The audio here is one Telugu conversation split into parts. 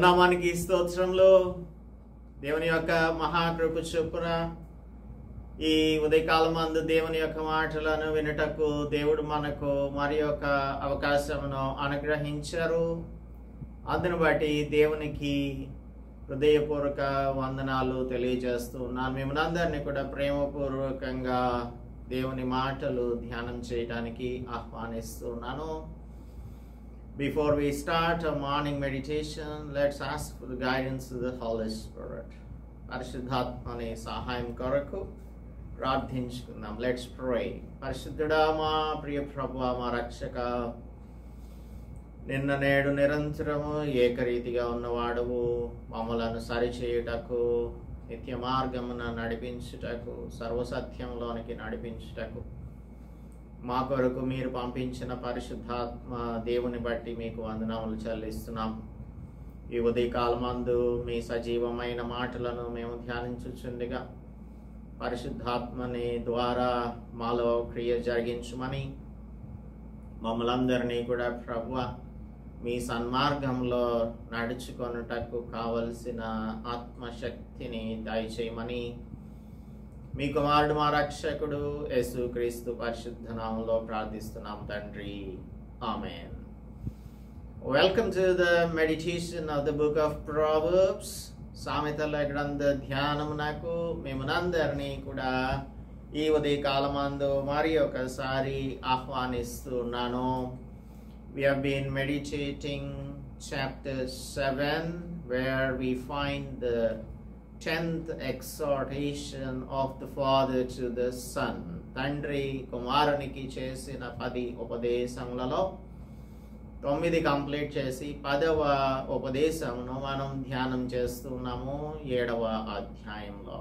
దేవుని నామానికి స్తోత్రములు. దేవుని యొక్క మహాకృప చొప్పున ఈ ఉదయకాలం మందు దేవుని యొక్క మాటలను వినుటకు దేవుడు మనకు మరి యొక్క అవకాశమును అనుగ్రహించారు. అందును బట్టి దేవునికి హృదయపూర్వక వందనాలు తెలియజేస్తూ ఉన్నాను. మిమ్మల్ని అందరినీ కూడా ప్రేమపూర్వకంగా దేవుని మాటలు ధ్యానం చేయడానికి ఆహ్వానిస్తున్నాను. Before we start our morning meditation, let's ask for the guidance of the Holy Spirit. పరిశుద్ధాత్మని సహాయం కొరకు ప్రార్థించుకుందాం. Let's pray. పరిశుద్ధుడా మా ప్రియ ప్రభువా, మా రక్షక, నిన్న నేడు నిరంతరము ఏకరీతిగా ఉన్నవాడవు, మమ్మలను సరిచేయుటకు, నిత్య మార్గమున నడిపించుటకు, సర్వసత్యంలోనికి నడిపించుటకు మా కొరకు మీరు పంపించిన పరిశుద్ధాత్మ దేవుని బట్టి మీకు వందనములు చెల్లిస్తున్నాం. ఈ ఉదయకాలమందు మీ సజీవమైన మాటలను మేము ధ్యానించుచుండగా పరిశుద్ధాత్మని ద్వారా మాలో క్రియ జరిగించుమని, మమ్మలందరినీ కూడా ప్రభువా మీ సన్మార్గంలో నడుచుకొనుటకు కావలసిన ఆత్మశక్తిని దయచేయమని మీ కుమారుడు మా రక్షకుడు యేసుక్రీస్తు పరిశుద్ధ నామములో ప్రార్థిస్తున్నాం తండ్రి. ఆమేన్. Welcome to the meditation of the book of proverbs. సామెతల గ్రంథ ధ్యానమునకు మిమ్మల్నందరినీ కూడా ఈ ఉదయకాలమందు మరి ఒకసారి ఆహ్వానిస్తున్నాను. We have been meditating chapter 7 where we find the 10th exhortation of the father to the son. తండ్రి కుమారునికి చేసిన 10 ఉపదేశములలో 9 కంప్లీట్ చేసి 10వ ఉపదేశమును మనం ధ్యానం చేస్తున్నాము 7వ అధ్యాయంలో.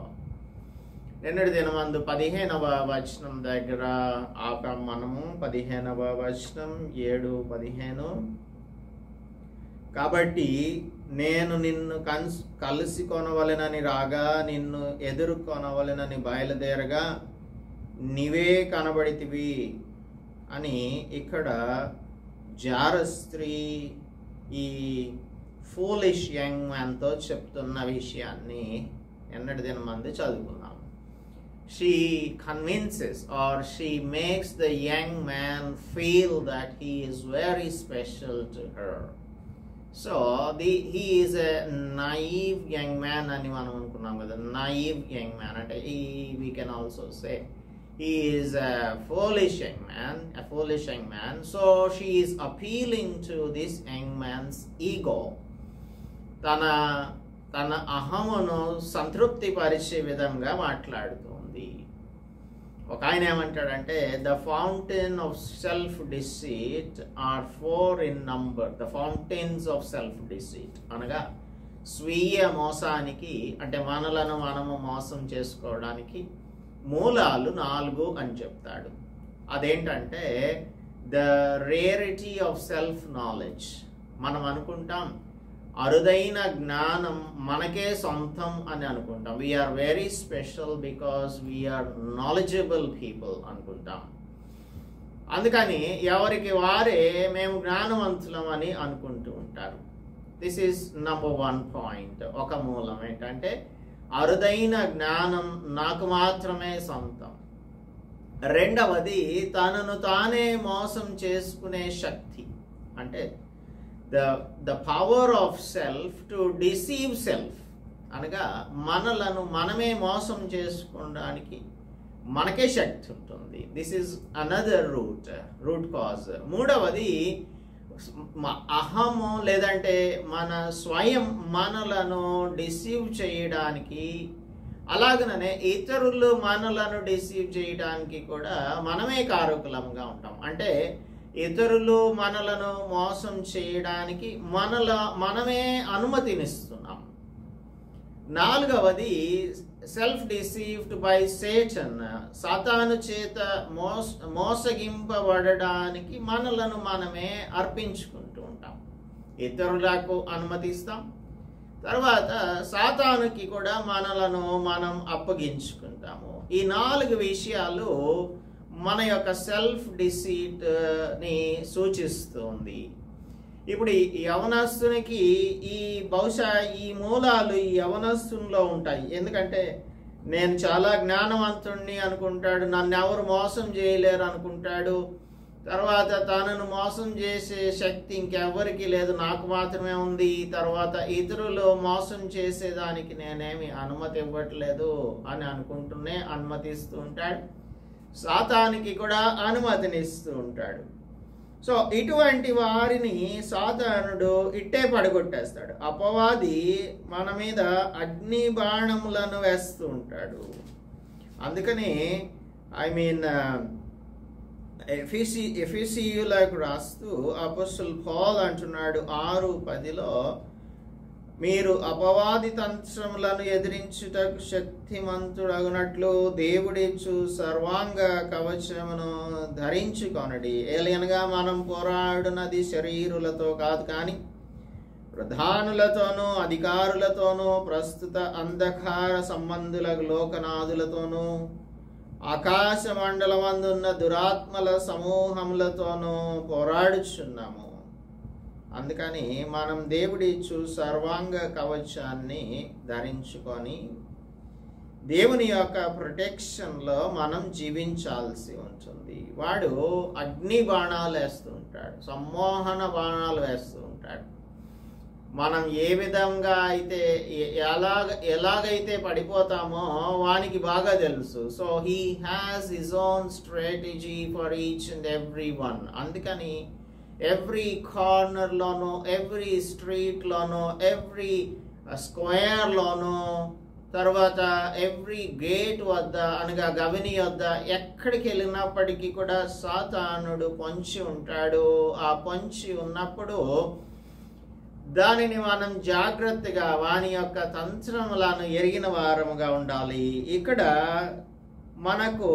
నిన్నటి దినమందు 15వ వచనం దగ్గర ఆపాం మనము. 15వ వచనం 7-15. కాబట్టి నేను నిన్ను కలిసి కొనవలెనని రాగా, నిన్ను ఎదుర్కొనవలెనని బయలుదేరగా నీవే కనబడితివి అని ఇక్కడ జార స్త్రీ ఈ ఫూలిష్ యంగ్ మ్యాన్తో చెప్తున్న విషయాన్ని ఎన్నటి దినమంది చదువుకున్నాం. She convinces or she makes the young man feel that he is very special to her. So he is a naive young man అని మనం అనుకున్నాం కదా. naive young man అంటే we can also say he is a foolish young man. So she is appealing to this young man's ego. తన అహమును సంతృప్తి పరిచే విధంగా మాట్లాడుతుంది. ఒక ఆయన ఏమంటాడంటే, the fountain of self deceit are 4 in number. The fountains of self deceit అనగా స్వీయ మోసానికి, అంటే మనలను మనము మోసం చేసుకోవడానికి మూలాలు 4 అని చెప్తాడు. అదేంటంటే the rarity of self knowledge. మనం అనుకుంటాం అరుదైన జ్ఞానం మనకే సొంతం అని అనుకుంటాం. We are very special because we are knowledgeable people అనుకుంటాం. అందుకని ఎవరికి వారే మేము జ్ఞానవంతులం అని అనుకుంటూ ఉంటారు. This is number 1 point. ఒక మూలం ఏంటంటే అరుదైన జ్ఞానం నాకు మాత్రమే సొంతం. రెండవది తనను తానే మోసం చేసుకునే శక్తి, అంటే the power of self to deceive self. అనగా మనలను మనమే మోసం చేసుకోవడానికి మనకే శక్తి ఉంటుంది. This is another root cause. మూడవది అహము, లేదంటే మన స్వయం మనలను డిసీవ్ చేయడానికి, అలాగనే ఇతరులు మనలను డిసీవ్ చేయడానికి కూడా మనమే కారకులంగా ఉంటాం. అంటే ఇతరులు మనలను మోసం చేయడానికి మనమే అనుమతినిస్తున్నాం. నాలుగవది సెల్ఫ్ డిసీవ్డ్ బై సేటన్. సాతాను చేత మోసగింపబడడానికి మనలను మనమే అర్పించుకుంటూ ఉంటాం. ఇతరులకు అనుమతిస్తాం, తర్వాత సాతానుకి కూడా మనలను మనం అప్పగించుకుంటాము. ఈ 4 విషయాలు మన యొక్క సెల్ఫ్ డిసీట్ ని సూచిస్తుంది. ఇప్పుడు ఈ యవనస్తునికి బహుశా ఈ మూలాలు ఈ యవనస్తునిలో ఉంటాయి. ఎందుకంటే నేను చాలా జ్ఞానవంతుణ్ణి అనుకుంటాడు, నన్ను ఎవరు మోసం చేయలేరు అనుకుంటాడు. తర్వాత తనను మోసం చేసే శక్తి ఇంకెవరికి లేదు, నాకు మాత్రమే ఉంది. తర్వాత ఇతరులు మోసం చేసేదానికి నేనేమి అనుమతి ఇవ్వట్లేదు అని అనుకుంటూనే అనుమతిస్తూ ఉంటాడు. సాతానికి కూడా అనుమతినిస్తూ ఉంటాడు. సో ఇటువంటి వారిని సాతానుడు ఇట్టే పడగొట్టేస్తాడు. అపవాది మన మీద అగ్ని బాణములను వేస్తూ ఉంటాడు. అందుకని ఎఫెసీయులకు రాస్తూ అపోస్తలుడు పౌలు అంటున్నాడు 6:10లో, మీరు అపవాది తంత్రములను ఎదిరించుటకు శక్తిమంతుడగునట్లు దేవుడిచ్చు సర్వాంగ కవచమును ధరించుకొనడి. ఏలయనగా మనం పోరాడునది శరీరులతో కాదు, కానీ ప్రధానులతోనూ అధికారులతోనూ ప్రస్తుత అంధకార సంబంధులకు లోకనాథులతోనూ ఆకాశ మండలమందున్న దురాత్మల సమూహములతోనూ పోరాడుచున్నాము. అందుకని మనం దేవుడిచ్చు సర్వాంగ కవచాన్ని ధరించుకొని దేవుని యొక్క ప్రొటెక్షన్లో మనం జీవించాల్సి ఉంటుంది. వాడు అగ్ని బాణాలు వేస్తూ ఉంటాడు, సమ్మోహన బాణాలు వేస్తూ ఉంటాడు. మనం ఏ విధంగా అయితే ఎలాగైతే పడిపోతామో వానికి బాగా తెలుసు. So he has his own strategy for each and every one. అందుకని ఎవ్రీ కార్నర్లోనూ, ఎవ్రీ స్ట్రీట్లోనూ, ఎవ్రీ స్క్వేర్లోనూ, తర్వాత ఎవ్రీ గేట్ వద్ద అనగా గవిని వద్ద ఎక్కడికి వెళ్ళినప్పటికీ కూడా సాతానుడు పొంచి ఉంటాడు. ఆ పొంచి ఉన్నప్పుడు దానిని మనం జాగ్రత్తగా వాని యొక్క తంత్రములను ఎరిగిన వారముగా ఉండాలి. ఇక్కడ మనకు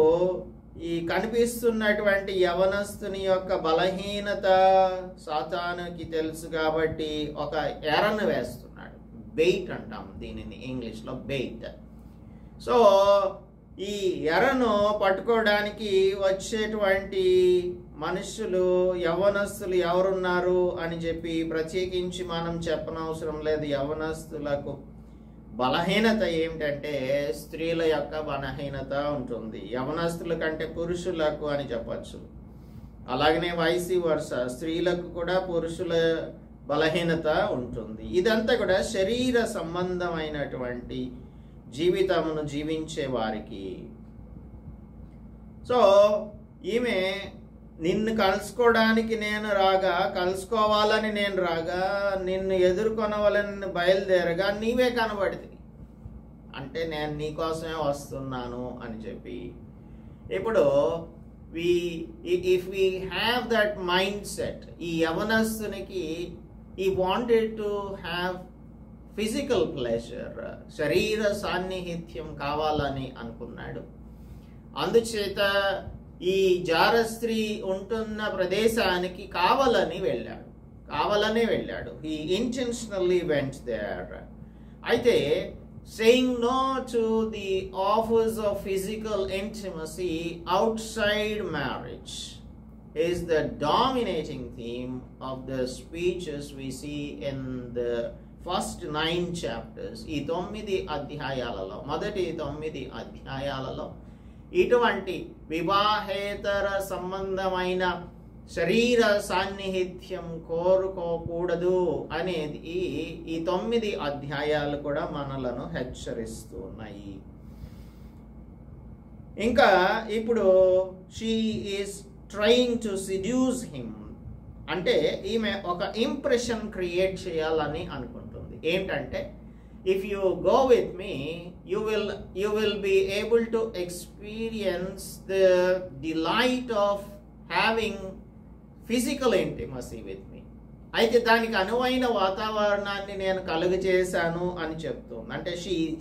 ఈ కనిపిస్తున్నటువంటి యవనస్తుని యొక్క బలహీనత సాతానుకి తెలుసు కాబట్టి ఒక ఎరను వేస్తున్నాడు. బెయిట్ అంటాం దీనిని ఇంగ్లీష్లో, బెయిట్. సో ఈ ఎరను పట్టుకోవడానికి వచ్చేటువంటి మనుషులు యవ్వనస్తులు ఎవరున్నారు అని చెప్పి ప్రత్యేకించి మనం చెప్పనవసరం లేదు. యవ్వనస్తులకు బలహీనత ఏమిటంటే స్త్రీల యొక్క బలహీనత ఉంటుంది. యవ్వనస్తుల కంటే పురుషులకు అని చెప్పచ్చు. అలాగనే వైసి వర్స, స్త్రీలకు కూడా పురుషుల బలహీనత ఉంటుంది. ఇదంతా కూడా శరీర సంబంధమైనటువంటి జీవితమును జీవించే వారికి. సో ఈమె నిన్ను కలుసుకోవడానికి నేను రాగా, కలుసుకోవాలని నేను రాగా, నిన్ను ఎదుర్కొనవాలని బయలుదేరగా నీవే కనబడింది అంటే నేను నీకోసమే వస్తున్నాను అని చెప్పి. ఇప్పుడు if we have that mind set, ఈ యవనస్తునికి ఈ wanted to have physical pleasure, శరీర సాన్నిహిత్యం కావాలని అనుకున్నాడు. అందుచేత ఈ జార స్త్రీ ఉంటున్న ప్రదేశానికి కావాలనే వెళ్ళాడు. He intentionally went there. అయితే saying no to the offers of physical intimacy outside marriage is the dominating theme of the speeches we see in the first 9 chapters. ఈ 9 అధ్యాయాలలో, మొదటి 9 అధ్యాయాలలో ఇటువంటి వివాహేతర సంబంధమైన శరీర సాన్నిహిత్యం కోరుకోకూడదు అనేది ఈ 9 అధ్యాయాలు కూడా మనలను హెచ్చరిస్తూ ఉన్నాయి. ఇంకా ఇప్పుడు she is trying to seduce him అంటే ఈమె ఒక ఇంప్రెషన్ క్రియేట్ చేయాలని అనుకుంటుంది. ఏంటంటే if you go with me, you will be able to experience the delight of having physical intimacy with me. అయితే దానికి అనువైన వాతావరణాన్ని నేను కలుగజేశాను అని చెప్తుంది. అంటే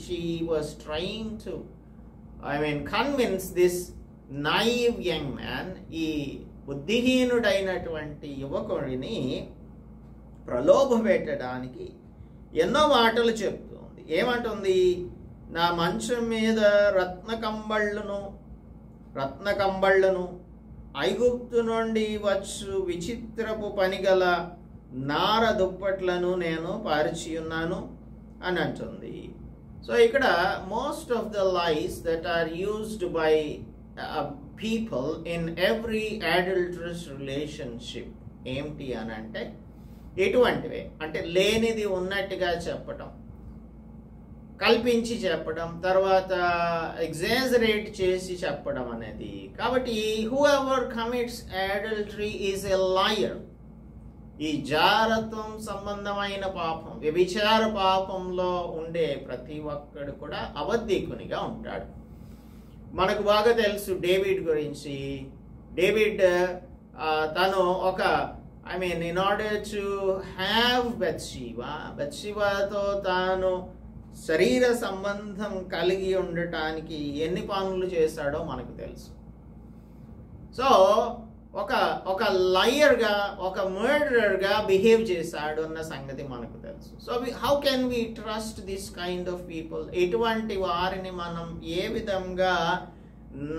she was trying to convince this naive young man, ఈ బుద్ధిహీనుడైనటువంటి యువకుడిని ప్రలోభ పెట్టడానికి ఎన్నో మాటలు చెప్తుంది. ఏమంటుంది? నా మంచం మీద రత్న కంబళ్ళను ఐగుప్తు నుండి వచ్చు విచిత్రపు పనిగల నార దుప్పట్లను నేను పారిచి ఉన్నాను అని అంటుంది. సో ఇక్కడ most of the lies that are used by people in every adulterous relationship ఏమిటి అని అంటే ఎటువంటివే అంటే లేనిది ఉన్నట్టుగా చెప్పటం, కల్పించి చెప్పడం, తర్వాత ఎగ్జాజరేట్ చేసి చెప్పడం అనేది. కాబట్టి who ever commits adultery is a liar. ఈ జారత్వం సంబంధమైన పాపం, వ్యభిచార పాపంలో ఉండే ప్రతి ఒక్కడు కూడా అబద్ధికునిగా ఉంటాడు. మనకు బాగా తెలుసు డేవిడ్ గురించి. డేవిడ్ తను ఒక ఇన్ ఆర్డర్ టు హ్యావ్ బత్షెబాతో తాను శరీర సంబంధం కలిగి ఉండటానికి ఎన్ని పనులు చేశాడో మనకు తెలుసు. సో ఒక లయర్గా, ఒక మర్డరర్గా బిహేవ్ చేశాడు అన్న సంగతి మనకు తెలుసు. So how can we trust this kind of people? ఎటువంటి వారిని మనం ఏ విధంగా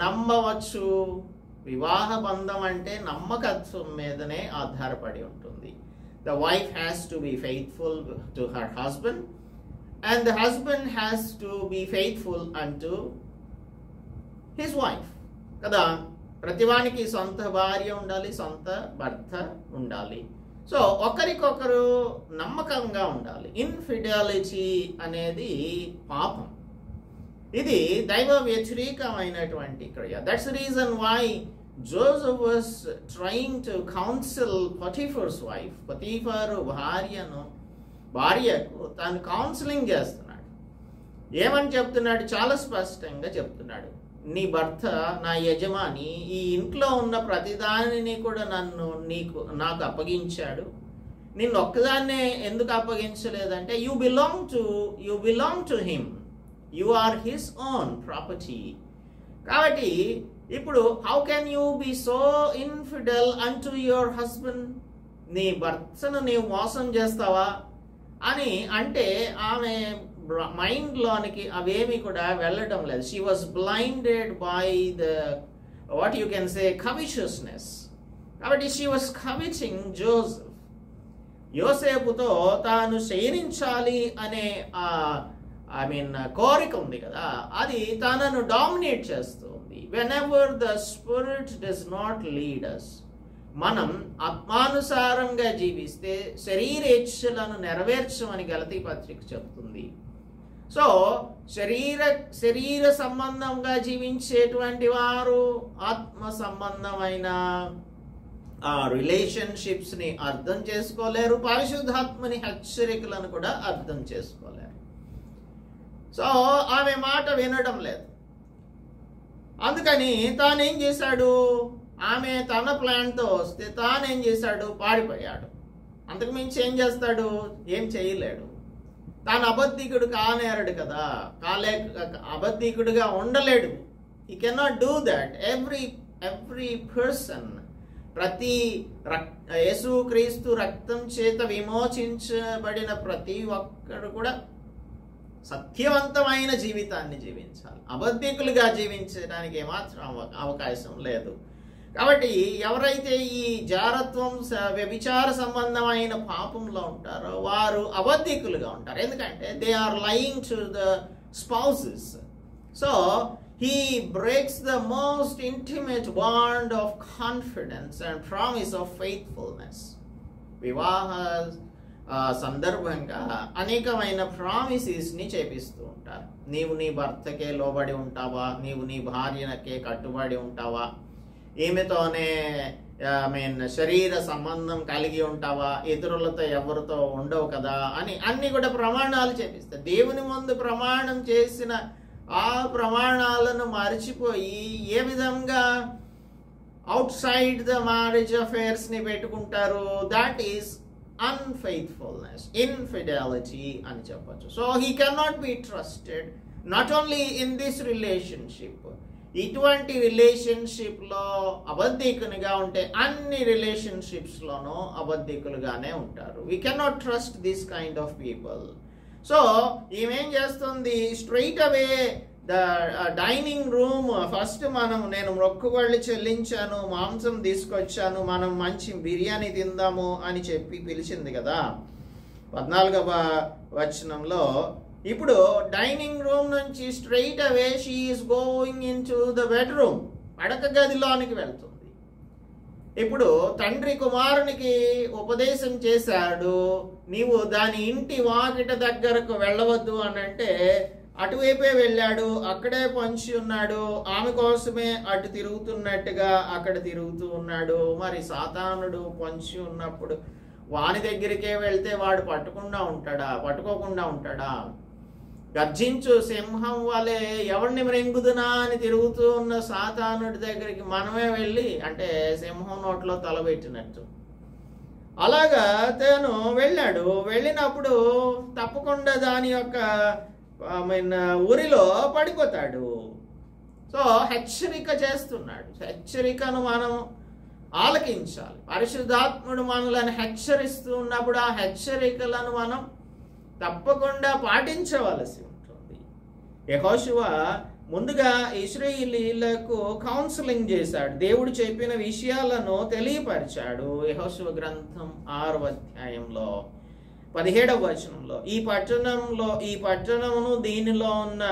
నమ్మవచ్చు? వివాహ బంధం అంటే నమ్మకత్వం మీదనే ఆధారపడి ఉంటుంది. The wife has to be faithful to her husband and the husband has to be faithful unto his wife. కదా, ప్రతివానికి సొంత భార్య ఉండాలి, సొంత భర్త ఉండాలి. సో ఒకరికొకరు నమ్మకంగా ఉండాలి. ఇన్ఫిడాలిటీ అనేది పాపం, ఇది దైవ వ్యతిరేకమైనటువంటి క్రియ. That's the reason why Joseph was trying to counsel Potiphar's wife. Potiphar భార్యకు తాను కౌన్సిలింగ్ చేస్తున్నాడు. ఏమని చెప్తున్నాడు? చాలా స్పష్టంగా చెప్తున్నాడు, నీ భర్త నా యజమాని, ఈ ఇంట్లో ఉన్న ప్రతిదానిని కూడా నాకు అప్పగించాడు. నిన్ను ఒక్కదాన్నే ఎందుకు అప్పగించలేదంటే you belong to him, you are his own property. కాబట్టి ఇప్పుడు how can you be so infidel unto your husband? నీ భర్తను నీవు మోసం చేస్తావా అని అంటే ఆమె మైండ్లోనికి అవేమి కూడా వెళ్ళడం లేదు. She was blinded by the what you can say covetousness. కాబట్టి షీ వాజ్ కవిటింగ్ జోసెఫ్. యోసేపుతో తాను శయనించాలి అనే కోరిక ఉంది కదా, అది తనను డామినేట్ చేస్తుంది. Whenever the spirit does not lead us, మనం ఆత్మానుసారంగా జీవిస్తే శరీరేచ్ఛలను నెరవేర్చమని గలతీ పత్రిక చెప్తుంది. సో శరీర సంబంధంగా జీవించేటువంటి వారు ఆత్మ సంబంధమైన రిలేషన్షిప్స్ని అర్థం చేసుకోలేరు, పరిశుద్ధాత్మని హెచ్చరికలను కూడా అర్థం చేసుకోలేరు. సో ఆమె మాట వినడం లేదు. అందుకని తానేం చేశాడు? ఆమె తన ప్లాన్తో వస్తే తానేం చేశాడు? పారిపోయాడు. అంతకు మించి ఏం చేస్తాడు? ఏం చేయలేడు. తాను అబద్ధికుడు కానేరడు కదా, అబద్ధికుడుగా ఉండలేడు. He cannot do that. Every person, ప్రతి యేసుక్రీస్తు రక్తం చేత విమోచించబడిన ప్రతి ఒక్కడు కూడా సత్యవంతమైన జీవితాన్ని జీవించాలి. అబద్ధికులుగా జీవించడానికి ఏమాత్రం అవకాశం లేదు. కాబట్టి ఎవరైతే ఈ జారత్వం, వ్యభిచార సంబంధమైన పాపంలో ఉంటారో వారు అబద్ధికులుగా ఉంటారు. ఎందుకంటే they are lying to the spouses. So he breaks the most intimate bond of confidence and promise of faithfulness. వివాహ సందర్భంగా అనేకమైన ప్రామిసెస్ని చేపిస్తూ ఉంటారు. నీవు నీ భర్తకే లోబడి ఉంటావా? నీవు నీ భార్యనకే కట్టుబడి ఉంటావా? ఈమెతోనే శరీర సంబంధం కలిగి ఉంటావా? ఇతరులతో ఎవరితో ఉండవు కదా అని అన్ని కూడా ప్రమాణాలు చేపిస్తాయి. దేవుని ముందు ప్రమాణం చేసిన ఆ ప్రమాణాలను మర్చిపోయి ఏ విధంగా అవుట్ సైడ్ ద మ్యారేజ్ అఫేర్స్ని పెట్టుకుంటారు? దాట్ ఈస్ unfaithfulness, infidelity అని చెప్పచ్చు. So he cannot be trusted not only in this relationship. ఇటువంటి రిలేషన్షిప్లో అబద్ధికునిగా ఉంటే అన్ని రిలేషన్షిప్స్లోనూ అబద్ధికులుగానే ఉంటారు. we cannot trust this kind of people. So ఈమెం చేస్తుంది? Straight away dining room first నేను మొక్కుబళ్ళు చెల్లించాను, మాంసం తీసుకొచ్చాను, మనం మంచి బిర్యానీ తిందాము అని చెప్పి పిలిచింది కదా 14వ వచనంలో. ఇప్పుడు డైనింగ్ రూమ్ నుంచి straight away she is going in to the bedroom, పడక గదిలోనికి వెళ్తుంది. ఇప్పుడు తండ్రి కుమారునికి ఉపదేశం చేశాడు, నీవు దాని ఇంటి వాకిట దగ్గరకు వెళ్ళవద్దు అని అంటే అటువైపే వెళ్ళాడు, అక్కడే పొంచి ఉన్నాడు, ఆమె కోసమే అటు తిరుగుతున్నట్టుగా అక్కడ తిరుగుతూ ఉన్నాడు. మరి సాతానుడు పొంచి ఉన్నప్పుడు వాని దగ్గరికే వెళ్తే వాడు పట్టుకోకుండా ఉంటాడా? గర్జించు సింహం వలె ఎవరిని మృంగుదునా అని తిరుగుతూ ఉన్న సాతానుడి దగ్గరికి మనమే వెళ్ళి, అంటే సింహం నోట్లో తలబెట్టినట్టు అలాగా తను వెళ్ళాడు. వెళ్ళినప్పుడు తప్పకుండా దాని యొక్క ఊరిలో పడిపోతాడు. సో హెచ్చరిక చేస్తున్నాడు. హెచ్చరికను మనం ఆలకించాలి. పరిశుద్ధాత్ముడు మనల్ని హెచ్చరిస్తూ ఉన్నప్పుడు ఆ హెచ్చరికలను మనం తప్పకుండా పాటించవలసి ఉంటుంది. యెహోషువ ముందుగా ఇశ్రాయేలీయులకు కౌన్సిలింగ్ చేశాడు, దేవుడు చెప్పిన విషయాలను తెలియపరిచాడు. యెహోషువ గ్రంథం 6వ అధ్యాయంలో 17వ వచనంలో ఈ పట్టణమును దీనిలో ఉన్న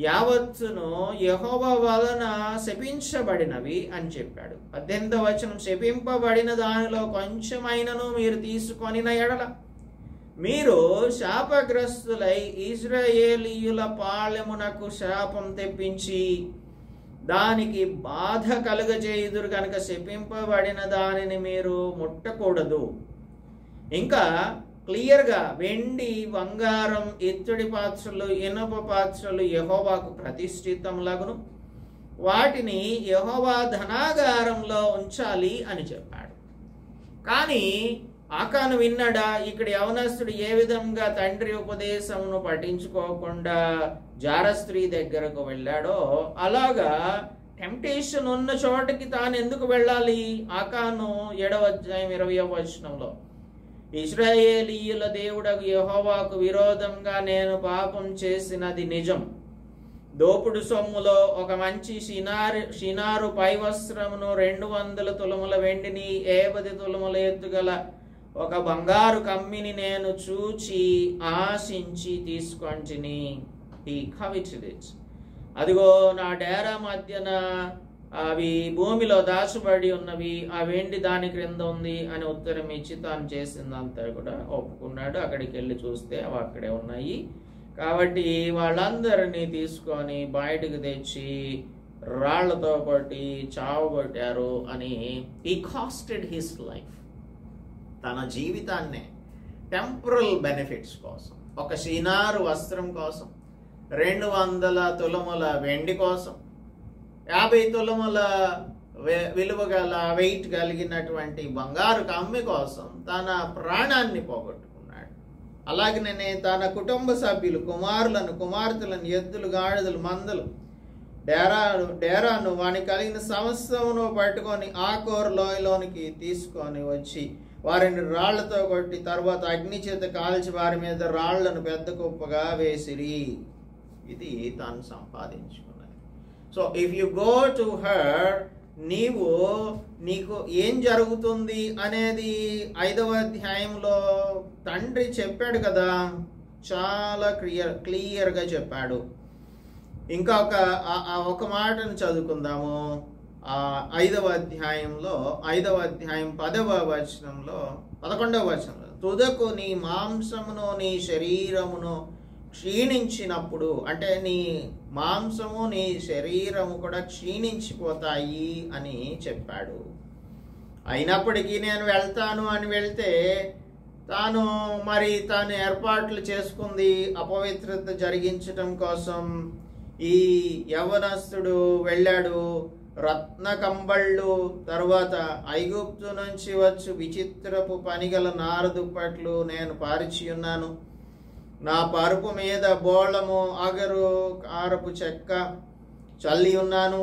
యావత్తును యెహోవా వలన శపించబడినవి అని చెప్పాడు. 18వ వచనం, శపింపబడిన దానిలో కొంచెమైనను మీరు తీసుకొనిన ఎడల మీరు శాపగ్రస్తులై ఇశ్రాయేలీయుల పాళెమునకు శాపం తెప్పించి దానికి బాధ కలుగజేయుదురు కనుక శపింపబడిన దానిని మీరు ముట్టకూడదు. ఇంకా క్లియర్గా వెండి, బంగారం, ఇత్తడి పాత్రలు, ఇనుప పాత్రలు యెహోవాకు ప్రతిష్ఠితములగును, వాటిని యెహోవా ధనాగారంలో ఉంచాలి అని చెప్పాడు. కానీ ఆకాను విన్నాడా? ఇక్కడ యవనస్తుడు ఏ విధంగా తండ్రి ఉపదేశమును పఠించుకోకుండా జారస్త్రీ దగ్గరకు వెళ్ళాడో అలాగా టెంప్టేషన్ ఉన్న చోటకి తాను ఎందుకు వెళ్ళాలి? ఆకాను 7వ అధ్యాయం 20వ వచనంలో, ఇశ్రాయేలీయుల దేవుడగు యెహోవాకు విరోధంగా నేను పాపం చేసినది నిజం. దోపుడు సొమ్ములో ఒక మంచి షినారు పై వస్త్రమును, 200 తులముల వెండిని, 50 తులముల ఎత్తుగల ఒక బంగారు కమ్మిని నేను చూచి ఆశించి తీసుకొంటిని. He coveted it. అదిగో నా డేరా మధ్యన అవి భూమిలో దాచబడి ఉన్నవి, ఆ వెండి దాని క్రింద ఉంది అని ఉత్తరం ఇచ్చి తాను చేసిందంతా కూడా ఒప్పుకున్నాడు. అక్కడికి వెళ్ళి చూస్తే అవి అక్కడే ఉన్నాయి. కాబట్టి వాళ్ళందరినీ తీసుకొని బయటకు తెచ్చి రాళ్లతో కొట్టి చావగొట్టారు అని. he costed his life. తన జీవితాన్నే టెంపరల్ బెనిఫిట్స్ కోసం, ఒక షినారు వస్త్రం కోసం, 200 తులముల వెండి కోసం, 50 తులముల విలువ గల వెయిట్ కలిగినటువంటి బంగారు కమ్మి కోసం తన ప్రాణాన్ని పోగొట్టుకున్నాడు. అలాగనే తన కుటుంబ సభ్యులు, కుమారులను, కుమార్తెలను, ఎద్దులు, గాడిదలు, మందలు, డేరాను వానికి కలిగిన సమస్తమును పట్టుకొని ఆకోర్ లోయలోనికి తీసుకొని వచ్చి వారిని రాళ్లతో కొట్టి తర్వాత అగ్ని చేత కాల్చి వారి మీద రాళ్లను పెద్ద కుప్పగా వేసిరి. ఇది తాను సంపాదించుకున్నది. So if you go to her, నీకు ఏం జరుగుతుంది అనేది 5వ అధ్యాయంలో తండ్రి చెప్పాడు కదా, చాలా క్లియర్గా చెప్పాడు. ఇంకా ఒక మాటను చదువుకుందాము. 5వ అధ్యాయంలో 5వ అధ్యాయం 10వ వచనంలో 11వ వచనంలో, తుదకు నీ మాంసమును నీ శరీరమును క్షీణించినప్పుడు, అంటే నీ మాంసము నీ శరీరము కూడా క్షీణించిపోతాయి అని చెప్పాడు. అయినప్పటికీ నేను వెళ్తాను అని వెళ్తే తాను ఏర్పాట్లు చేసుకుంది అపవిత్రత జరిగించటం కోసం. ఈ యవ్వనస్తుడు వెళ్ళాడు, రత్న కంబళ్ళు, తరువాత ఐగుప్తు నుంచి వచ్చు విచిత్రపు పనిగల నారు దుప్పట్లు నేను పారిచి ఉన్నాను. నా పరుపు మీద బోళము, అగరు, కారపు చెక్క చల్లి ఉన్నాను.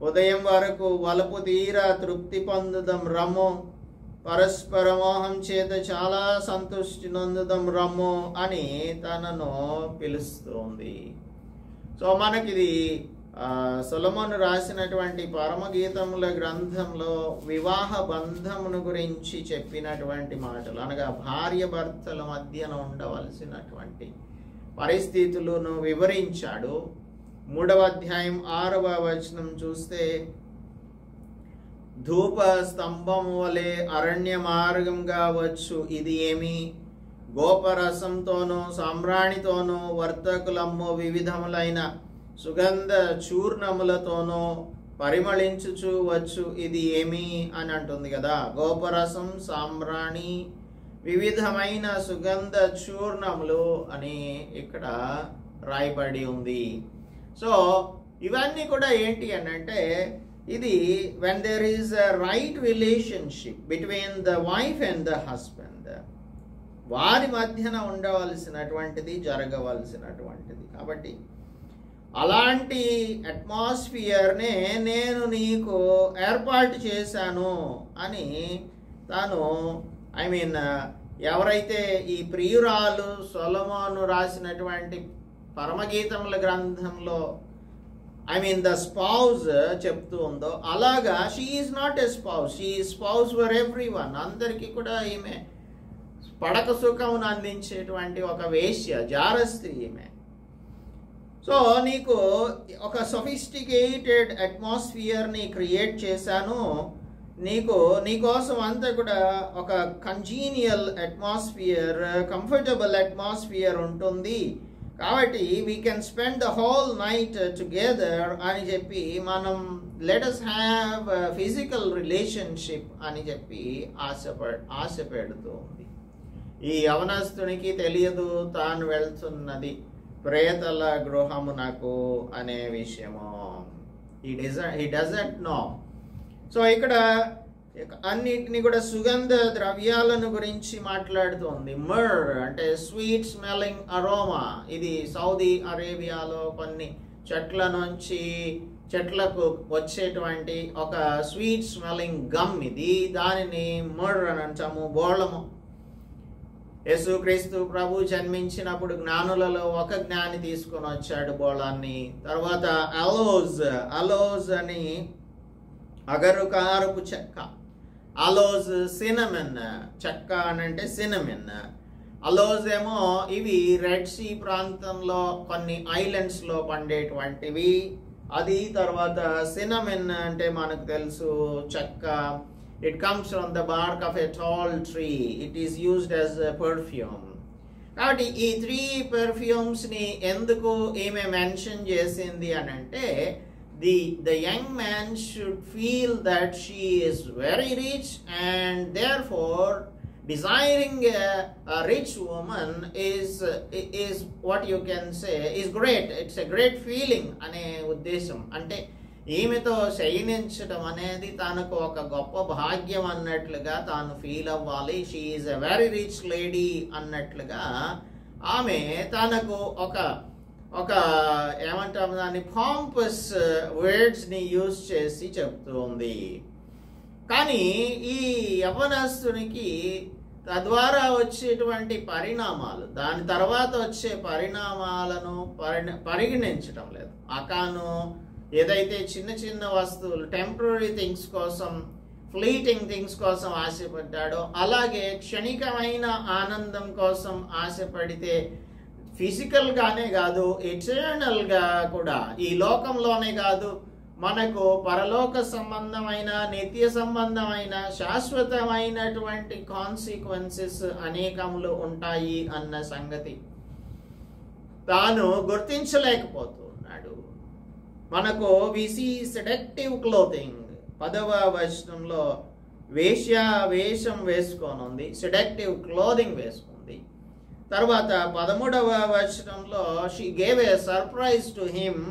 ఉదయం వరకు వలపు తీరా తృప్తి పొందుదం రమ్ము, పరస్పర మోహం చేత చాలా సంతృష్టి నొందుదం రమ్ము అని తనను పిలుస్తోంది. సో మనకిది సొలొమోను రాసినటువంటి పరమగీతముల గ్రంథంలో వివాహ బంధమును గురించి చెప్పినటువంటి మాటలు, అనగా భార్య భర్తల మధ్యన ఉండవలసినటువంటి పరిస్థితులను వివరించాడు. 3వ అధ్యాయం 6వ వచనం చూస్తే, ధూప స్తంభము వలె అరణ్య మార్గంగా వచ్చు ఇది ఏమి, గోపరసంతోనూ సామ్రాణితోనూ వర్తకులమ్ము వివిధములైన సుగంధ చూర్ణములతోనూ పరిమళించుచు వచ్చు ఇది ఏమి అని అంటుంది కదా. గోపరసం, సామ్రాణి, వివిధమైన సుగంధ చూర్ణములు అని ఇక్కడ రాయబడి ఉంది. సో ఇవన్నీ కూడా ఏంటి అని అంటే, ఇది when there is a right relationship between the wife and the husband, వారి మధ్యన ఉండవలసినటువంటిది, జరగవలసినటువంటిది. కాబట్టి అలాంటి అట్మాస్ఫియర్నే నేను నీకు ఏర్పాటు చేశాను అని తాను ఎవరైతే ఈ ప్రియురాలు సొలొమోను రాసినటువంటి పరమగీతముల గ్రంథంలో the spouse చెప్తూ ఉందో, అలాగా she is not a spouse, she is spouse for everyone. అందరికీ కూడా ఈమె పడక సుఖమును అందించేటువంటి ఒక వేశ్య, జారస్త్రీ ఈమె. సో నీకు ఒక సొఫిస్టికేటెడ్ అట్మాస్ఫియర్ని క్రియేట్ చేశాను. నీకోసం అంతా కూడా ఒక కంజీనియల్ అట్మాస్ఫియర్, కంఫర్టబుల్ అట్మాస్ఫియర్ ఉంటుంది. కాబట్టి we can spend the whole night together అని చెప్పి మనం let us have physical relationship అని చెప్పి ఆశ పెడుతూ ఉంది. ఈ యవనస్తునికి తెలియదు తాను వెళ్తున్నది ప్రేతల గృహమునకు అనే విషయము. he doesn't know. సో ఇక్కడ అన్నిటిని కూడా సుగంధ ద్రవ్యాలను గురించి మాట్లాడుతోంది. మర్ అంటే స్వీట్ స్మెల్లింగ్ అరోమా. ఇది సౌదీ అరేబియాలో కొన్ని చెట్లకు వచ్చేటువంటి ఒక స్వీట్ స్మెల్లింగ్ గమ్ ఇది. దానిని మర్ అని అంటాము, బోళము. యేసుక్రీస్తు ప్రభు జన్మించినప్పుడు జ్ఞానులలో ఒక జ్ఞాని తీసుకొని వచ్చాడు బోళాన్ని. తర్వాత అలోజ్ అని అగరుకారపు చెక్క, అలోజ్ సినమెన్ చెక్క అని అంటే సినమెన్. అలోజ్ ఏమో ఇవి రెడ్ సీ ప్రాంతంలో కొన్ని ఐలాండ్స్ లో పండేటువంటివి. అది తర్వాత సినమెన్ అంటే మనకు తెలుసు చెక్క. It comes from the bark of a tall tree. It is used as a perfume. కాబట్టి ఈ 3 perfumes ని ఎందుకు ఈమె మెన్షన్ చేసింది అని అంటే, the young man should feel that she is very rich, and therefore desiring a rich woman is what you can say is great. It's a great feeling అనే ఉద్దేశం. అంటే ఈమెతో శయనించడం అనేది తనకు ఒక గొప్ప భాగ్యం అన్నట్లుగా తాను ఫీల్ అవ్వాలి. She is a very rich lady అన్నట్లుగా ఆమె తనకు ఒక ఏమంటాము దాన్ని పాంపస్ వర్డ్స్ని యూజ్ చేసి చెప్తుంది. కానీ ఈ యవ్వనస్తునికి తద్వారా వచ్చేటువంటి పరిణామాలు, దాని తర్వాత వచ్చే పరిణామాలను పరిగణించడం లేదు. అకాను ఏదైతే చిన్న చిన్న వస్తువులు, టెంపరరీ థింగ్స్ కోసం, ఫ్లీటింగ్ థింగ్స్ కోసం ఆశపడ్డాడో, అలాగే క్షణికమైన ఆనందం కోసం ఆశపడితే ఫిజికల్గానే కాదు, ఎటర్నల్గా కూడా, ఈ లోకంలోనే కాదు, మనకు పరలోక సంబంధమైన, నిత్య సంబంధమైన, శాశ్వతమైనటువంటి కాన్సిక్వెన్సెస్ అనేకములు ఉంటాయి అన్న సంగతి తాను గుర్తించలేకపోతున్నాడు. మనకు వి సీ సెడక్టివ్ క్లోతింగ్. 10వ వచనంలో వేషం వేసుకొని ఉంది, సెడక్టివ్ క్లోదింగ్ వేసుకుంది. తర్వాత 13వ వచనంలో she gave a surprise to him,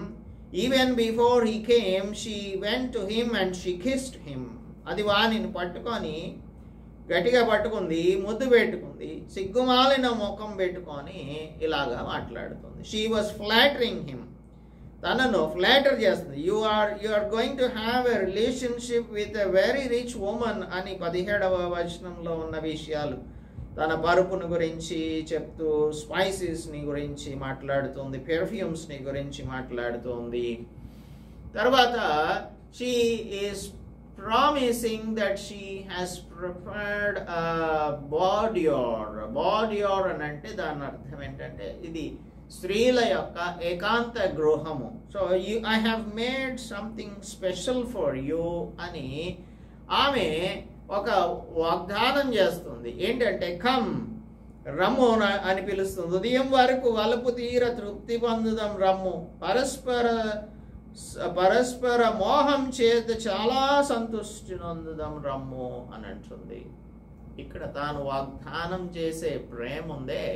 even before he came she went to him and she kissed him. అది వానిని పట్టుకొని గట్టిగా పట్టుకుంది, ముద్దు పెట్టుకుంది, సిగ్గుమాలిన ముఖం పెట్టుకొని ఇలాగా మాట్లాడుతుంది. షీ వాజ్ ఫ్లాటరింగ్ హిమ్, తనను ఫ్లాటర్ చేస్తుంది. You are going to have a relationship with a very rich woman అని 17వ వచనంలో ఉన్న విషయాలు తన పరుపుని గురించి చెప్తూ స్పైసెస్ని గురించి మాట్లాడుతుంది, పెర్ఫ్యూమ్స్ని గురించి మాట్లాడుతుంది. తర్వాత she is promising that she has prepared a boudoir అని అంటే దాని అర్థం ఏంటంటే ఇది స్త్రీల యొక్క ఏకాంత గృహము. So I have made something special for you అని ఆమె ఒక వాగ్దానం చేస్తుంది. ఏంటంటే కమ్ రమ్ము అని పిలుస్తుంది. ఉదయం వరకు వలపు తీర తృప్తి పొందుదాం రమ్ము, పరస్పర మోహం చేత చాలా సంతృష్టి నొందుదాం రమ్ము అని అంటుంది. ఇక్కడ తాను వాగ్దానం చేసే ప్రేమ ఉందే,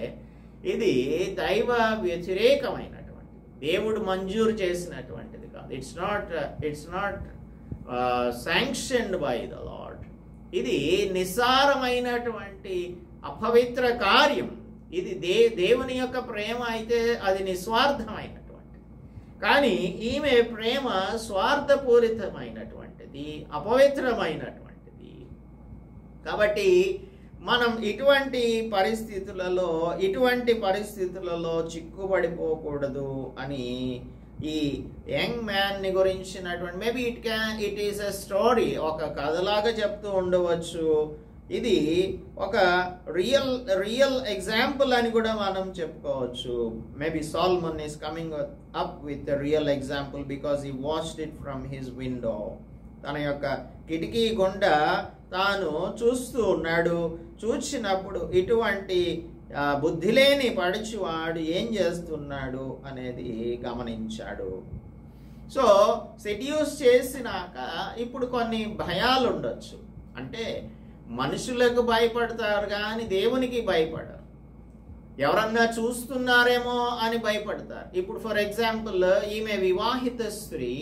ఇది దైవ వ్యతిరేకమైనటువంటిది, దేవుడు మంజూరు చేసినటువంటిది కాదు. It's not sanctioned by the lord. ఇది నిస్సారమైనటువంటి అపవిత్ర కార్యం. ఇది దేవుని యొక్క ప్రేమ అయితే అది నిస్వార్థమైనటువంటిది. కానీ ఈమె ప్రేమ స్వార్థపూరితమైనటువంటిది, అపవిత్రమైనటువంటిది. కాబట్టి మనం ఇటువంటి పరిస్థితులలో చిక్కుబడిపోకూడదు అని ఈ యంగ్ మ్యాన్ని గురించినటువంటి maybe it is a story, ఒక కథలాగా చెప్తూ ఉండవచ్చు. ఇది ఒక రియల్ ఎగ్జాంపుల్ అని కూడా మనం చెప్పుకోవచ్చు. Maybe Salman is coming up with real example because he watched it from his window. తన యొక్క కిటికీ గుండా తాను చూస్తూ ఉన్నాడు. చూసినప్పుడు ఇటువంటి బుద్ధి లేని పడుచువాడు ఏం చేస్తున్నాడు అనేది గమనించాడు. సో సెడ్యూస్ చేసినాక ఇప్పుడు కొన్ని భయాలు ఉండొచ్చు. అంటే మనుషులకు భయపడతారు కానీ దేవునికి భయపడరు. ఎవరన్నా చూస్తున్నారేమో అని భయపడతారు. ఇప్పుడు ఫర్ ఎగ్జాంపుల్ ఈమె వివాహిత స్త్రీ,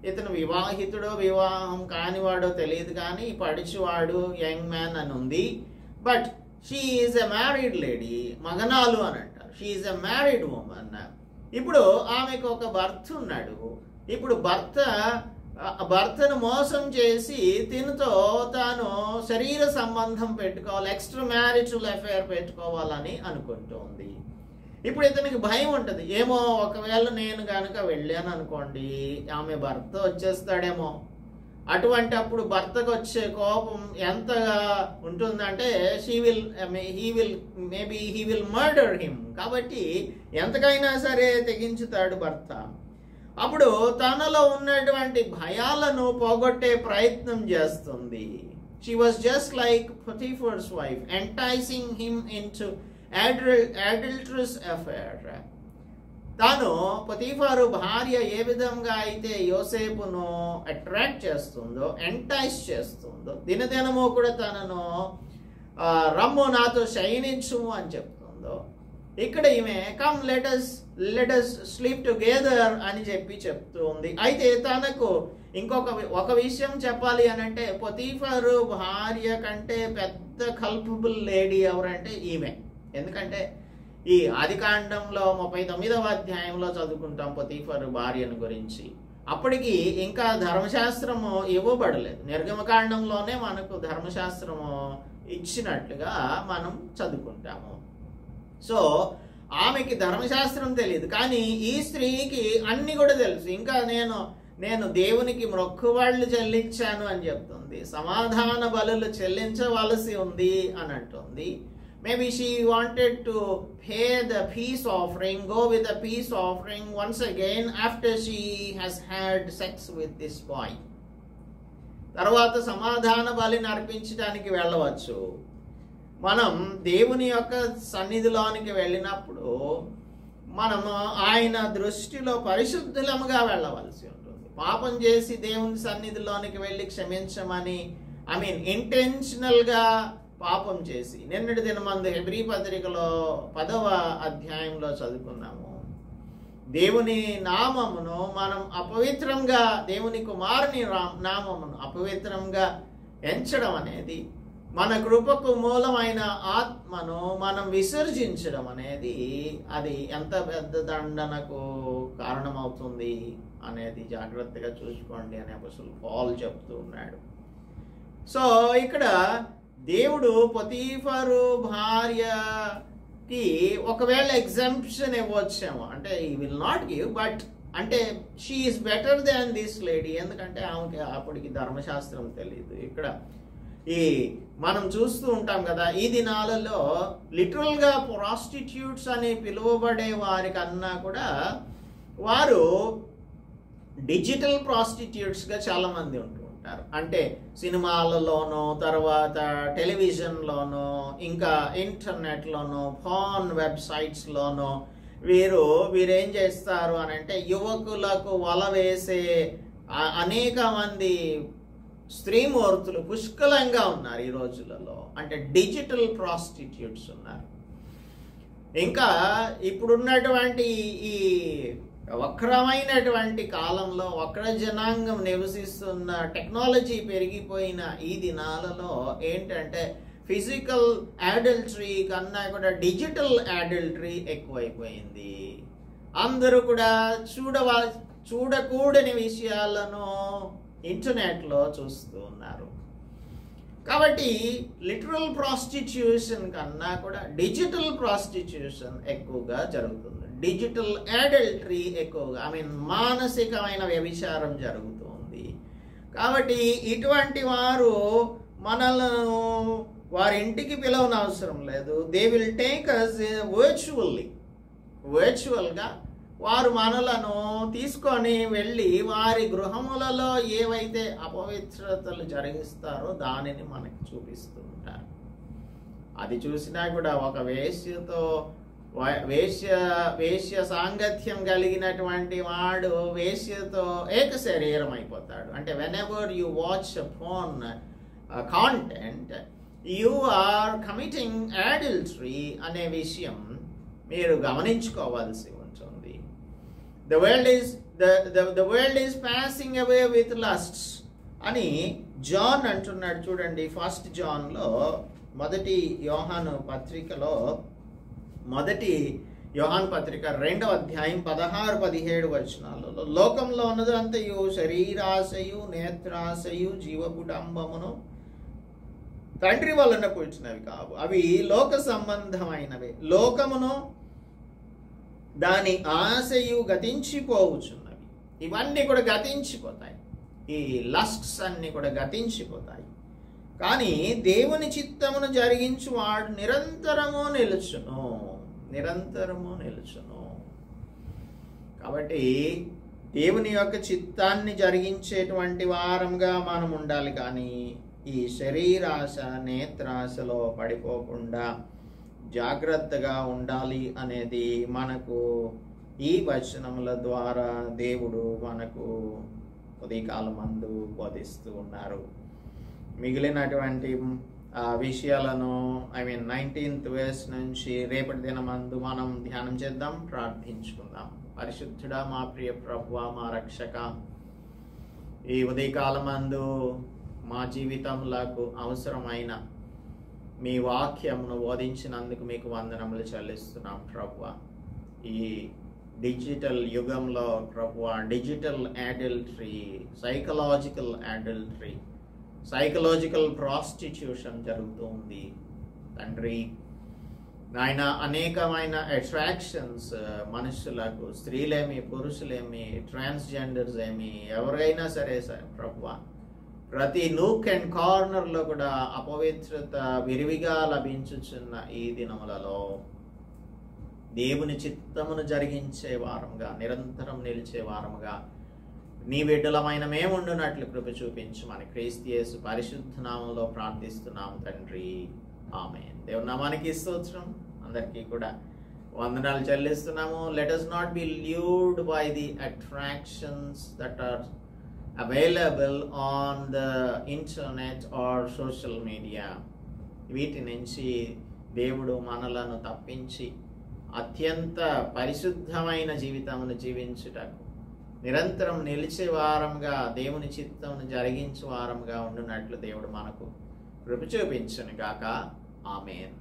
ఇతను వివాహితుడో వివాహం కానివాడో తెలియదు కానీ పడిచివాడు యంగ్ మ్యాన్ అని ఉంది. But she is a married lady, మగనాలు అని అంటారు. She is a married woman. ఇప్పుడు ఆమెకు ఒక భర్త ఉన్నాడు. ఇప్పుడు భర్తను మోసం చేసి తినతో తాను శరీర సంబంధం పెట్టుకోవాలి, ఎక్స్ట్రా మ్యారిటల్ అఫేర్ పెట్టుకోవాలని అనుకుంటోంది. ఇప్పుడు ఇతనికి భయం ఉంటుంది, ఏమో ఒకవేళ నేను కనుక వెళ్ళాను అనుకోండి ఆమె భర్త వచ్చేస్తాడేమో. అటువంటి అప్పుడు భర్తకు వచ్చే కోపం ఎంతగా ఉంటుందంటే హీ విల్ మర్డర్ హిమ్. కాబట్టి ఎంతకైనా సరే తెగించుతాడు భర్త. అప్పుడు తనలో ఉన్నటువంటి భయాలను పోగొట్టే ప్రయత్నం చేస్తుంది. She was just like Potiphar's wife, enticing him into adulterous affair. తాను పొతిఫారు భార్య ఏ విధంగా అయితే యోసేపును అట్రాక్ట్ చేస్తుందో, ఎంటైస్ చేస్తుందో, దినదినము కూడా తనను రమ్ము నాతో శయనించు అని చెప్తుందో, ఇక్కడ ఈమె come let us sleep together అని చెప్తుంది. అయితే తనకు ఒక విషయం చెప్పాలి అని అంటే పొతిఫారు భార్య కంటే పెద్ద కల్పబుల్ లేడీ ఎవరంటే ఈమె. ఎందుకంటే ఈ ఆదికాండంలో 39వ అధ్యాయంలో చదువుకుంటాం పొతిఫారు భార్యను గురించి. అప్పటికి ఇంకా ధర్మశాస్త్రము ఇవ్వబడలేదు. నిర్గమకాండంలోనే మనకు ధర్మశాస్త్రము ఇచ్చినట్లుగా మనం చదువుకుంటాము. సో ఆమెకి ధర్మశాస్త్రం తెలియదు, కానీ ఈ స్త్రీకి అన్ని కూడా తెలుసు. ఇంకా నేను దేవునికి మొక్కుబడులు చెల్లించాను అని చెప్తుంది, సమాధాన బలులు చెల్లించవలసి ఉంది అని అంటుంది. Maybe she wanted to pay the peace offering, go with the peace offering once again after she has had sex with this boy. తర్వాత సమాధాన బలిని అర్పించడానికి వెళ్ళవచ్చు. మనం దేవుని యొక్క సన్నిధిలోనికి వెళ్ళినప్పుడు మనము ఆయన దృష్టిలో పరిశుద్ధులముగా వెళ్ళవలసి ఉంటుంది. పాపం చేసి దేవుని సన్నిధిలోనికి వెళ్ళి క్షమించమని ఇంటెన్షనల్గా పాపం చేసి, నిన్నటి దినమందు హెబ్రీ పత్రికలో 10వ అధ్యాయంలో చదువుకున్నాము, దేవుని నామమును మనం అపవిత్రంగా, దేవుని కుమారుని నామమును అపవిత్రంగా ఎంచడం అనేది, మన కృపకు మూలమైన ఆత్మను మనం విసర్జించడం అనేది అది ఎంత పెద్ద దండనకు కారణమవుతుంది అనేది జాగ్రత్తగా చూసుకోండి అని అపోస్తలుడు పౌలు చెప్తూ ఉన్నాడు. సో ఇక్కడ దేవుడు పొతీఫరు భార్యకి ఒకవేళ ఎగ్జంప్షన్ ఇవ్వచ్చేమో, అంటే ఈ విల్ నాట్ గివ్, బట్ అంటే she is better than this lady, ఎందుకంటే ఆమెకి అప్పటికి ధర్మశాస్త్రం తెలియదు. ఇక్కడ ఈ మనం చూస్తూ ఉంటాం కదా, ఈ దినాలలో లిటరల్గా ప్రాస్టిట్యూట్స్ అని పిలువబడే వారికన్నా కూడా వారు డిజిటల్ ప్రాస్టిట్యూట్స్గా చాలామంది ఉంటూ ఉంటారు. అంటే సినిమాలలోనో, తర్వాత టెలివిజన్లోనో, ఇంకా ఇంటర్నెట్లోనో, ఫోన్ వెబ్సైట్స్లోనో వీరేం చేస్తారు అని అంటే యువకులకు వల వేసే అనేక మంది స్త్రీమూర్తులు పుష్కలంగా ఉన్నారు ఈ రోజులలో. అంటే డిజిటల్ ప్రాస్టిట్యూట్స్ ఉన్నారు. ఇంకా ఇప్పుడున్నటువంటి ఈ వక్రమైనటువంటి కాలంలో, వక్ర జనాంగం నివసిస్తున్న, టెక్నాలజీ పెరిగిపోయిన ఈ దినాలలో ఏంటంటే ఫిజికల్ అడల్టరీ కన్నా కూడా డిజిటల్ అడల్టరీ ఎక్కువైపోయింది. అందరూ కూడా చూడకూడని విషయాలను ఇంటర్నెట్లో చూస్తూ ఉన్నారు. కాబట్టి లిటరల్ ప్రాస్టిట్యూషన్ కన్నా కూడా డిజిటల్ ప్రాస్టిట్యూషన్ ఎక్కువగా జరుగుతుంది. డిజిటల్ అడల్టరీ ఎక్కువగా, మానసికమైన వ్యభిచారం జరుగుతుంది. కాబట్టి ఇటువంటి వారు మనలను వారి ఇంటికి పిలవనవసరం లేదు. దే విల్ టేక్ అస్ వర్చువల్గా వారు మనలను తీసుకొని వెళ్ళి వారి గృహములలో ఏవైతే అపవిత్రతలు జరిగిస్తారో దానిని మనకి చూపిస్తూ ఉంటారు. అది చూసినా కూడా ఒక వేశ్య సాంగత్యం కలిగినటువంటి వాడు వేశ్యతో ఏక శరీరం అయిపోతాడు. అంటే whenever you watch a porn content, you are committing adultery అనే విషయం మీరు గమనించుకోవాల్సి ఉంటుంది. The world is passing away with lusts అని జాన్ అంటున్నాడు. చూడండి, 1 జాన్లో, మొదటి యోహాను పత్రికలో, మొదటి యోహాను పత్రిక 2వ అధ్యాయం 16-17 వచనాలలో, లోకంలో ఉన్నదంతయు శరీరాశయు, నేత్రాశయు, జీవకుటంబమును తండ్రి వలన పుట్టినవి కావు, అవి లోక సంబంధమైనవి. లోకమును దాని ఆశయు గతించిపోవుచున్నవి. ఇవన్నీ కూడా గతించిపోతాయి. ఈ లస్ట్స్ అన్ని కూడా గతించిపోతాయి. కానీ దేవుని చిత్తమును జరిగించు వాడు నిరంతరము నిలుచును. కాబట్టి దేవుని యొక్క చిత్తాన్ని జరిగించేటువంటి వారంగా మనం ఉండాలి. కానీ ఈ శరీరాశ, నేత్రాశలో పడిపోకుండా జాగ్రత్తగా ఉండాలి అనేది మనకు ఈ వచనముల ద్వారా దేవుడు మనకు ఉదయకాలమందు బోధిస్తూ ఉన్నారు. మిగిలినటువంటి విషయాలను 19th verse నుంచి రేపటి దినమందు మనం ధ్యానం చేద్దాం, ప్రార్థించుకుందాం. పరిశుద్ధుడా, మా ప్రియ ప్రభువా, మా రక్షక, ఈ ఉదయకాలమందు మా జీవితంలకు అవసరమైన మీ వాక్యమును బోధించినందుకు మీకు వందనములు చెల్లిస్తున్నాం ప్రభువా. ఈ డిజిటల్ యుగంలో ప్రభువా, డిజిటల్ అడల్టరీ, సైకలాజికల్ ప్రాస్టిట్యూషన్ జరుగుతుంది తండ్రి. నాయన, అనేకమైన అట్రాక్షన్స్ మనుషులకు, స్త్రీలేమి, పురుషులేమి, ట్రాన్స్జెండర్స్ ఏమి, ఎవరైనా సరే ప్రభువా, ప్రతి నూక్ అండ్ కార్నర్లో కూడా అపవిత్రత విరివిగా లభించుచున్న ఈ దినములలో దేవుని చిత్తమును జరిగించే వారముగా, నిరంతరం నిలిచే వారముగా నీ బిడ్డలమైన మేముండునట్లు కృప చూపించమని క్రీస్తు యేసు పరిశుద్ధ నామములో ప్రార్థిస్తున్నాము తండ్రి. ఆమేన్. దేవుని నామానికి స్తోత్రం. అందరికీ కూడా వందనాలు చెల్లిస్తున్నాము. Let us not be lured by the attractions that are available on the internet or social media. వీటి నుంచి దేవుడు మనలను తప్పించి అత్యంత పరిశుద్ధమైన జీవితమును జీవించుటకు, నిరంతరం నిలిచే వారంగా, దేవుని చిత్తమును జరిగించే వారంగా ఉండునట్లు దేవుడు మనకు కృప చూపించును గాక. ఆమేన్.